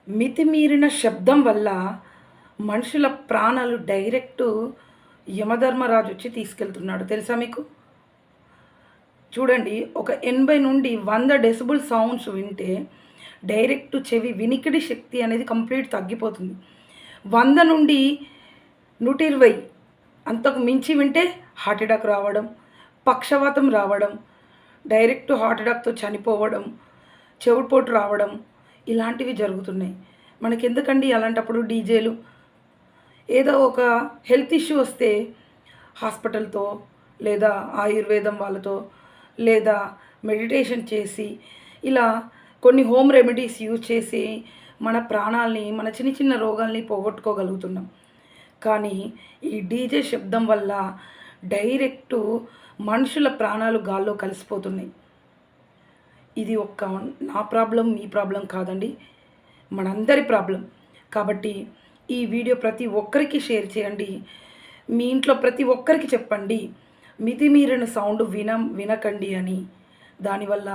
మితిమీరిన శబ్దం వల్ల మనుషుల ప్రాణాలు డైరెక్టు యమధర్మరాజు వచ్చి తీసుకెళ్తున్నాడు. తెలుసా మీకు? చూడండి, ఒక 80 నుండి 100 డెసిబుల్ సౌండ్స్ వింటే డైరెక్ట్ చెవి వినికిడి శక్తి అనేది కంప్లీట్ తగ్గిపోతుంది. 100 నుండి 120 అంతకు మించి వింటే హార్ట్ అటాక్ రావడం, పక్షవాతం రావడం, డైరెక్ట్ హార్ట్ అటాక్తో చనిపోవడం, చెవిపోటు రావడం ఇలాంటివి జరుగుతున్నాయి. మనకెందుకండి అలాంటప్పుడు డీజేలు? ఏదో ఒక హెల్త్ ఇష్యూ వస్తే హాస్పిటల్తో లేదా ఆయుర్వేదం వాళ్ళతో లేదా మెడిటేషన్ చేసి ఇలా కొన్ని హోమ్ రెమెడీస్ యూజ్ చేసి మన ప్రాణాలని, మన చిన్న చిన్న రోగాల్ని పోగొట్టుకోగలుగుతున్నాం. కానీ ఈ డీజే శబ్దం వల్ల డైరెక్టు మనుషుల ప్రాణాలు గాల్లో కలిసిపోతున్నాయి. ఇది ఒక్క నా ప్రాబ్లం, మీ ప్రాబ్లం కాదండి, మనందరి ప్రాబ్లం. కాబట్టి ఈ వీడియో ప్రతి ఒక్కరికి షేర్ చేయండి. మీ ఇంట్లో ప్రతి ఒక్కరికి చెప్పండి, మితిమీరిన సౌండ్ వినకండి అని. దానివల్ల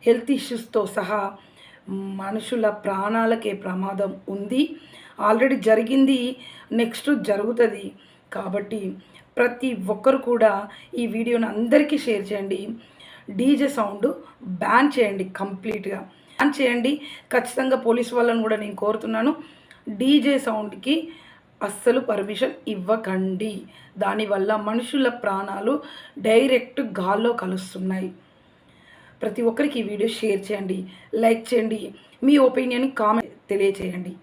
హెల్త్ ఇష్యూస్తో సహా మనుషుల ప్రాణాలకే ప్రమాదం ఉంది. ఆల్రెడీ జరిగింది, నెక్స్ట్ జరుగుతుంది. కాబట్టి ప్రతి ఒక్కరు కూడా ఈ వీడియోని అందరికీ షేర్ చేయండి. డీజే సౌండ్ బ్యాన్ చేయండి, కంప్లీట్గా బ్యాన్ చేయండి. ఖచ్చితంగా పోలీస్ వాళ్ళని కూడా నేను కోరుతున్నాను, డీజే సౌండ్కి అస్సలు పర్మిషన్ ఇవ్వకండి. దానివల్ల మనుషుల ప్రాణాలు డైరెక్ట్ గాల్లో కలుస్తున్నాయి. ప్రతి ఒక్కరికి ఈ వీడియో షేర్ చేయండి, లైక్ చేయండి, మీ ఒపీనియన్ కామెంట్ తెలియచేయండి.